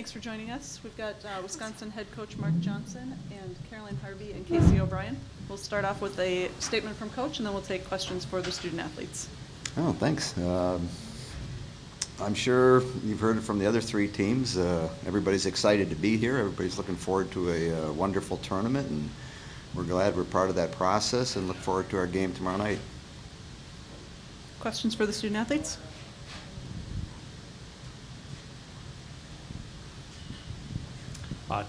thanks for joining us. We've got Wisconsin head coach Mark Johnson and Caroline Harvey and Casey O'Brien. We'll start off with a statement from coach, and then we'll take questions for the student athletes. Oh, thanks. I'm sure you've heard it from the other three teams. Everybody's excited to be here. Everybody's looking forward to a wonderful tournament, and we're glad we're part of that process and look forward to our game tomorrow night. Questions for the student athletes?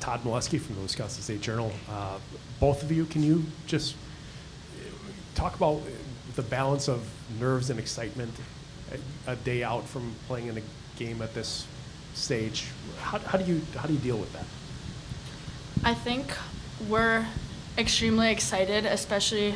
Todd Molesky from the Wisconsin State Journal. Both of you, can you just talk about the balance of nerves and excitement a day out from playing in a game at this stage? How do you deal with that? I think we're extremely excited, especially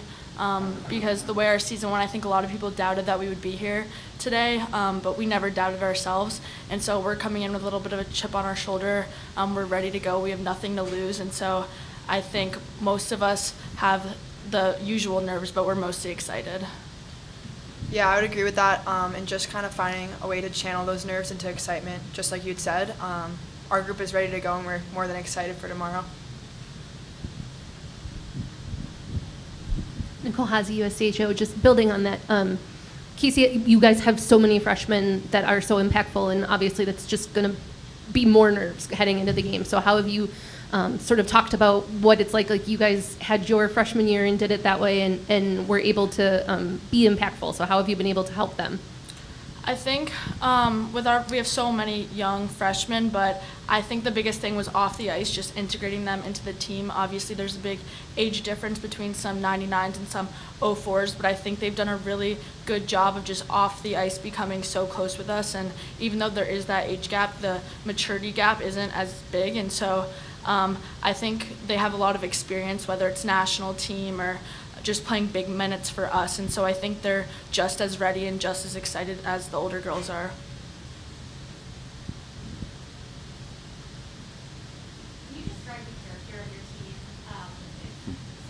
because the way our season went, I think a lot of people doubted that we would be here today, but we never doubted ourselves. And so we're coming in with a little bit of a chip on our shoulder. We're ready to go. We have nothing to lose. And so I think most of us have the usual nerves, but we're mostly excited. Yeah, I would agree with that, and just kind of finding a way to channel those nerves into excitement, just like you'd said. Our group is ready to go, and we're more than excited for tomorrow. Nicole Hazy, USCHO, just building on that. Casey, you guys have so many freshmen that are so impactful, and obviously that's just going to be more nerves heading into the game. So how have you sort of talked about what it's like you guys had your freshman year and did it that way and were able to be impactful. So how have you been able to help them? I think we have so many young freshmen, but I think the biggest thing was off the ice, just integrating them into the team. Obviously, there's a big age difference between some 99s and some 04s, but I think they've done a really good job of just off the ice becoming so close with us. And even though there is that age gap, the maturity gap isn't as big. And so I think they have a lot of experience, whether it's national team or just playing big minutes for us, and so I think they're just as ready and just as excited as the older girls are. Can you describe the character of your team?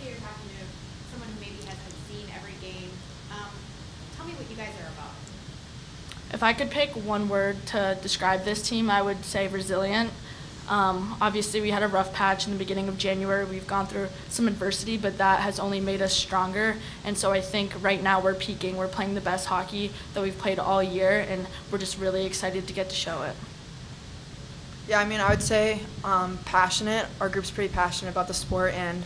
Say you're talking to someone who maybe hasn't seen every game. Tell me what you guys are about. If I could pick one word to describe this team, I would say resilient. Obviously, we had a rough patch in the beginning of January. We've gone through some adversity, but that has only made us stronger. And so I think right now we're peaking. We're playing the best hockey that we've played all year, and we're just really excited to get to show it. Yeah, I mean, I would say passionate. Our group's pretty passionate about the sport and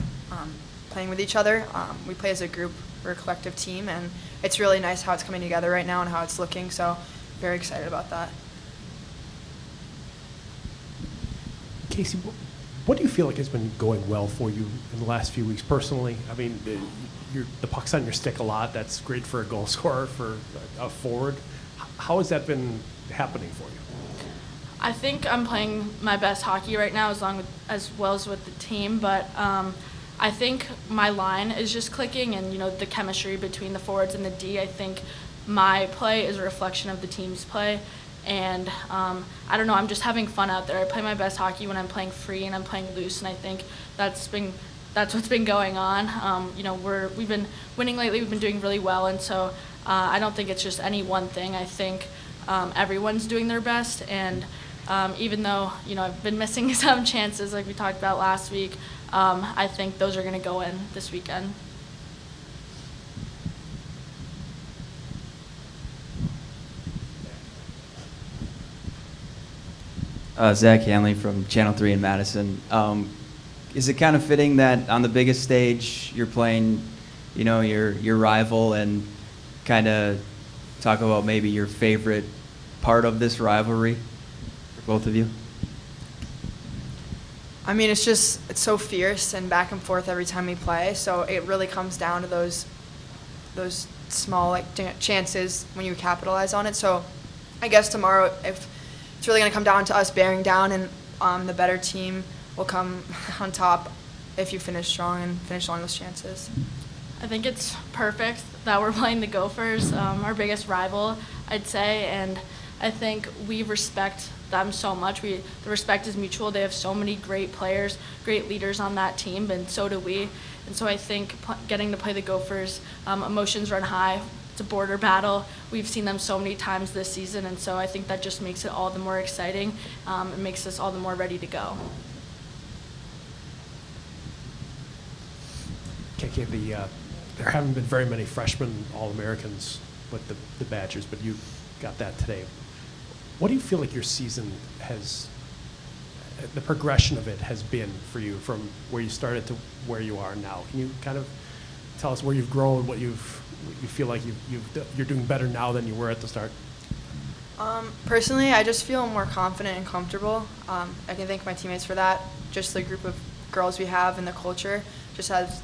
playing with each other. We play as a group. We're a collective team, and it's really nice how it's coming together right now and how it's looking. So very excited about that. Casey, what do you feel like has been going well for you in the last few weeks personally? I mean, the puck's on your stick a lot. That's great for a goal scorer, for a forward. How has that been happening for you? I think I'm playing my best hockey right now, as well as with the team. But I think my line is just clicking, and the chemistry between the forwards and the D. I think my play is a reflection of the team's play. And I don't know, I'm just having fun out there. I play my best hockey when I'm playing free and I'm playing loose, and I think that's what's been going on. We've been winning lately. We've been doing really well, and so I don't think it's just any one thing. I think everyone's doing their best, and even though I've been missing some chances, like we talked about last week, I think those are going to go in this weekend. Zach Hanley from Channel 3 in Madison. Is it kind of fitting that on the biggest stage you're playing, your rival, and kind of talk about maybe your favorite part of this rivalry for both of you? I mean, it's so fierce and back and forth every time we play. So it really comes down to those small chances when you capitalize on it. So I guess tomorrow, if it's really going to come down to us bearing down, and the better team will come on top if you finish strong and finish along those chances. I think it's perfect that we're playing the Gophers, our biggest rival, I'd say, and I think we respect them so much. The respect is mutual. They have so many great players, great leaders on that team, and so do we. And so I think getting to play the Gophers, emotions run high it's a border battle. We've seen them so many times this season, and so I think that just makes it all the more exciting. It makes us all the more ready to go. KK, there haven't been very many freshman All-Americans with the Badgers, but you got that today. What do you feel like your season has, the progression of it has been for you from where you started to where you are now? Can you kind of tell us where you've grown, what you feel like you're doing better now than you were at the start? Personally, I just feel more confident and comfortable. I can thank my teammates for that. Just the group of girls we have and the culture.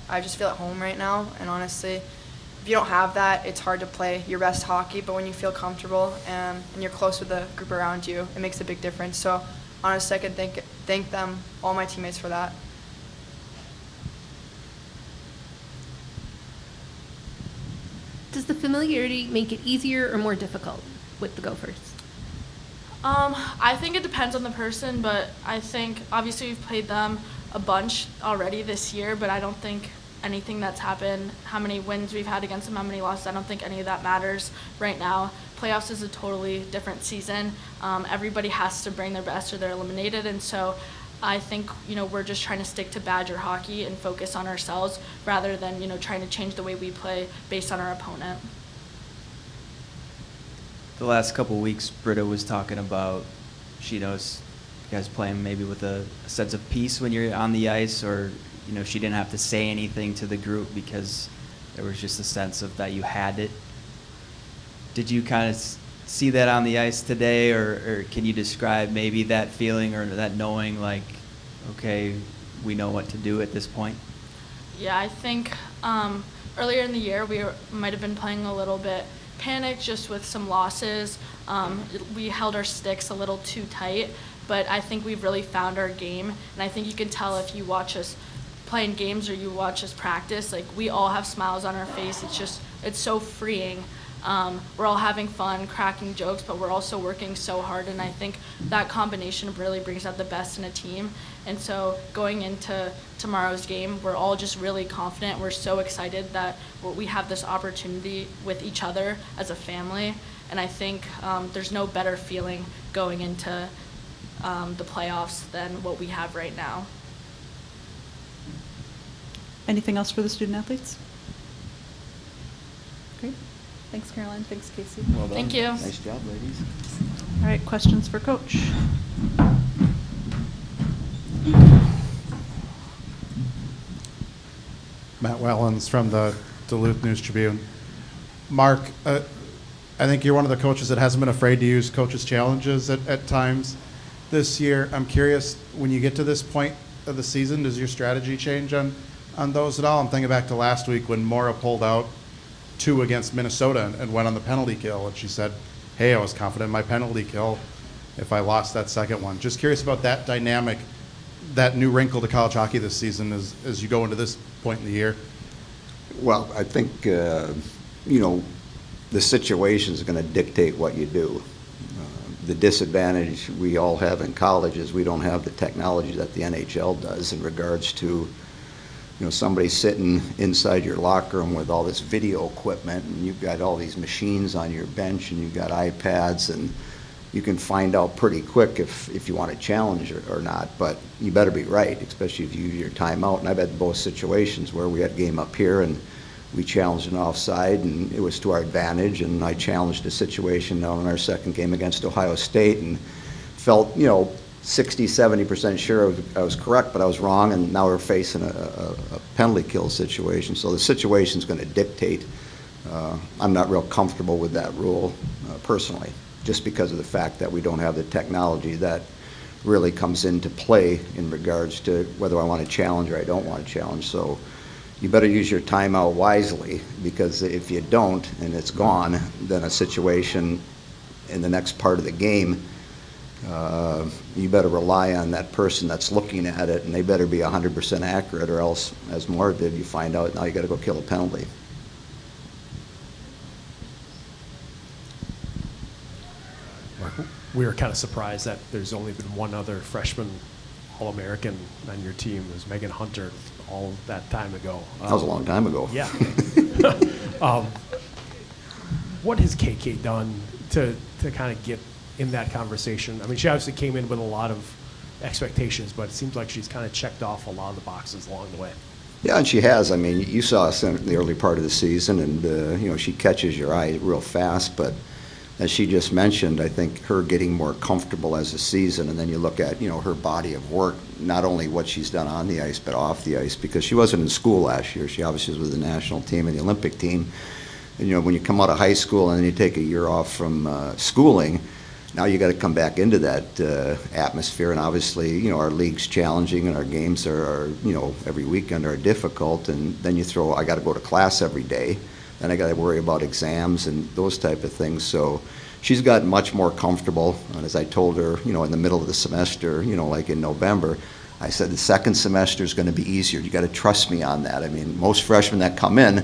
I just feel at home right now. And honestly, if you don't have that, it's hard to play your best hockey. But when you feel comfortable and you're close with the group around you, it makes a big difference. So honestly, I can thank them, all my teammates, for that. Does the familiarity make it easier or more difficult with the Gophers? I think it depends on the person, but I think obviously we've played them a bunch already this year, but I don't think anything that's happened, how many wins we've had against them, how many losses, I don't think any of that matters right now. Playoffs is a totally different season. Everybody has to bring their best or they're eliminated, and so I think, we're just trying to stick to Badger hockey and focus on ourselves rather than, trying to change the way we play based on our opponent. The last couple of weeks, Britta was talking about she knows you guys playing maybe with a sense of peace when you're on the ice, or she didn't have to say anything to the group because there was just a sense of that you had it. Did you kind of see that on the ice today, or can you describe maybe that feeling or that knowing, like, okay, we know what to do at this point? Yeah, I think earlier in the year we might have been playing a little bit panicked just with some losses. We held our sticks a little too tight, but I think we've really found our game, and I think you can tell if you watch us playing games or you watch us practice, like, we all have smiles on our face. It's so freeing. We're all having fun, cracking jokes, but we're also working so hard, and I think that combination really brings out the best in a team. And so going into tomorrow's game, we're all just really confident. We're so excited that we have this opportunity with each other as a family, and I think there's no better feeling going into the playoffs than what we have right now. Anything else for the student athletes? Great. Thanks, Caroline. Thanks, Casey. Well done. Thank you. Nice job, ladies. All right, questions for Coach? Matt Wellens from the Duluth News Tribune. Mark, I think you're one of the coaches that hasn't been afraid to use coaches' challenges at times this year. I'm curious, when you get to this point of the season, does your strategy change on those at all? I'm thinking back to last week when Maura pulled out 2 against Minnesota and went on the penalty kill, and she said, hey, I was confident in my penalty kill if I lost that second one. Just curious about that dynamic, that new wrinkle to college hockey this season as you go into this point in the year. Well, I think, the situation is going to dictate what you do. The disadvantage we all have in college is we don't have the technology that the NHL does in regards to, somebody sitting inside your locker room with all this video equipment, and you've got all these machines on your bench, and you've got iPads, and you can find out pretty quick if you want to challenge or not. But you better be right, especially if you use your timeout. And I've had both situations where we had a game up here and we challenged an offside, and it was to our advantage, and I challenged a situation down in our second game against Ohio State and felt, 60-70% sure I was correct, but I was wrong, and now we're facing a penalty kill situation. So the situation's going to dictate. I'm not real comfortable with that rule personally, just because of the fact that we don't have the technology that really comes into play in regards to whether I want to challenge or I don't want to challenge. So you better use your timeout wisely, because if you don't and it's gone, then a situation in the next part of the game, you better rely on that person that's looking at it, and they better be 100% accurate, or else, as Moore did, you find out now you got to go kill a penalty. We were kind of surprised that there's only been one other freshman All-American on your team. It was Megan Hunter all that time ago. That was a long time ago. Yeah. what has KK done to kind of get in that conversation? I mean, she obviously came in with a lot of expectations, but it seems like she's kind of checked off a lot of the boxes along the way. Yeah, and she has. I mean, you saw us in the early part of the season, and, she catches your eye real fast. But as she just mentioned, I think her getting more comfortable as a season, and then you look at, her body of work, not only what she's done on the ice, but off the ice, because she wasn't in school last year. She obviously was with the national team and the Olympic team. And, when you come out of high school and then you take a year off from schooling, now you got to come back into that atmosphere, and obviously, our league's challenging, and our games are, every weekend are difficult, and then I got to go to class every day, then I got to worry about exams and those type of things. So she's gotten much more comfortable, and as I told her, in the middle of the semester, like in November, I said the second semester is going to be easier. You got to trust me on that. I mean, most freshmen that come in,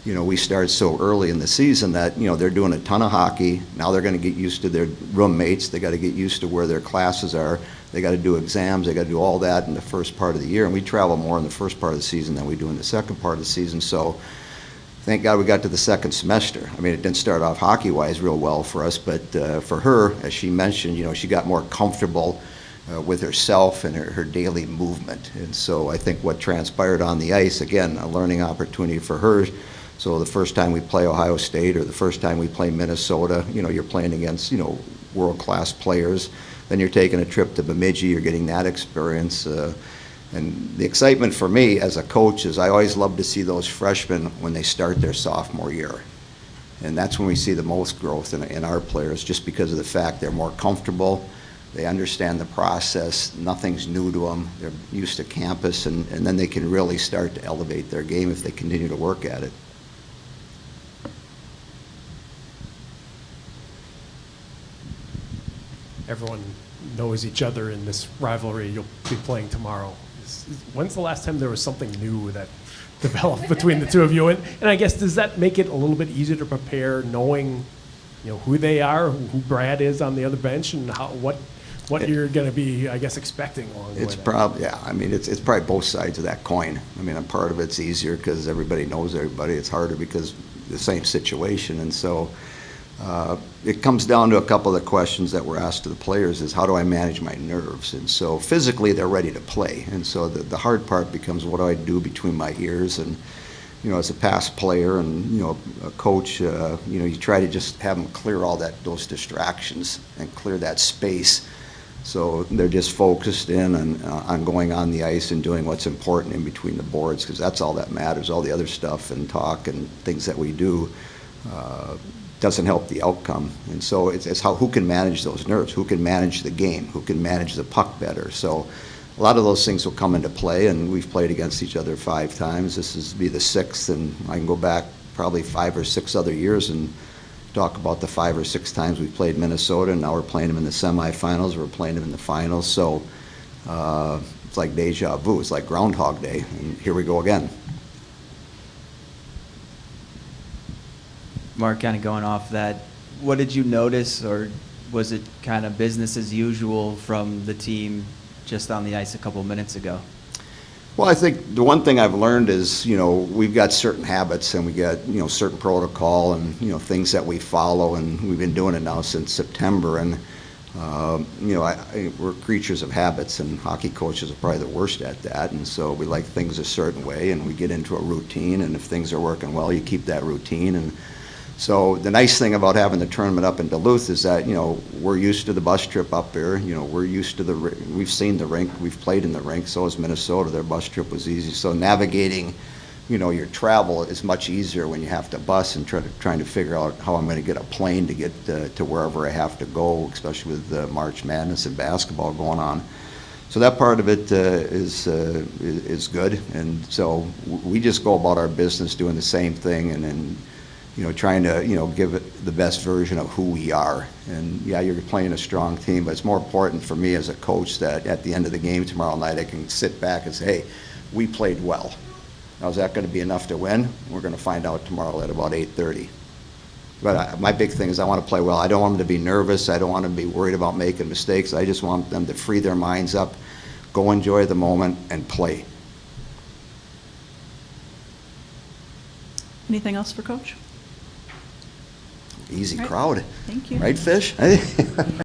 we start so early in the season that, they're doing a ton of hockey. Now they're going to get used to their roommates. They got to get used to where their classes are. They got to do exams. They got to do all that in the first part of the year. And we travel more in the first part of the season than we do in the second part of the season. So thank God we got to the second semester. I mean, it didn't start off hockey-wise real well for us, but for her, as she mentioned, she got more comfortable with herself and her daily movement. And so I think what transpired on the ice, again, a learning opportunity for her. So the first time we play Ohio State or the first time we play Minnesota, you're playing against, world-class players. Then you're taking a trip to Bemidji, you're getting that experience. And the excitement for me as a coach is I always love to see those freshmen when they start their sophomore year. And that's when we see the most growth in our players, just because of the fact they're more comfortable, they understand the process, nothing's new to them, they're used to campus, and then they can really start to elevate their game if they continue to work at it. Everyone knows each other in this rivalry you'll be playing tomorrow. When's the last time there was something new that developed between the two of you? And I guess, does that make it a little bit easier to prepare, knowing, who they are, who Brad is on the other bench, and what you're going to be, I guess, expecting along the way? It's probably, yeah, I mean, it's probably both sides of that coin. I mean, part of it's easier because everybody knows everybody. It's harder because the same situation. And so it comes down to a couple of the questions that were asked to the players is, how do I manage my nerves? And so physically they're ready to play. And so the hard part becomes, what do I do between my ears? And, as a past player and, a coach, you try to just have them clear all those distractions and clear that space. So they're just focused in on going on the ice and doing what's important in between the boards, because that's all that matters. All the other stuff and talk and things that we do doesn't help the outcome. And so it's who can manage those nerves, who can manage the game, who can manage the puck better. So a lot of those things will come into play, and we've played against each other 5 times. This is be the 6th, and I can go back probably 5 or 6 other years and talk about the 5 or 6 times we played Minnesota, and now we're playing them in the semifinals, we're playing them in the finals. So it's like deja vu, it's like Groundhog Day, and here we go again. Mark, kind of going off that, what did you notice, or was it kind of business as usual from the team just on the ice a couple minutes ago? Well, I think the one thing I've learned is, we've got certain habits and we got, certain protocol and, things that we follow, and we've been doing it now since September. And, we're creatures of habits, and hockey coaches are probably the worst at that. And so we like things a certain way, and we get into a routine, and if things are working well, you keep that routine. And so the nice thing about having the tournament up in Duluth is that, we're used to the bus trip up there. We're used to we've seen the rink, we've played in the rink. So is Minnesota. Their bus trip was easy. So navigating, your travel is much easier when you have to bus and trying to figure out how I'm going to get a plane to get to wherever I have to go, especially with March Madness and basketball going on. So that part of it is good. And so we just go about our business doing the same thing, and then trying to, give it the best version of who we are. And yeah, you're playing a strong team, but it's more important for me as a coach that at the end of the game tomorrow night, I can sit back and say, hey, we played well. Now, is that going to be enough to win? We're going to find out tomorrow at about 8:30. But my big thing is I want to play well. I don't want them to be nervous. I don't want them to be worried about making mistakes. I just want them to free their minds up, go enjoy the moment, and play. Anything else for Coach? easy Right. crowd. Thank you. Right, Fish?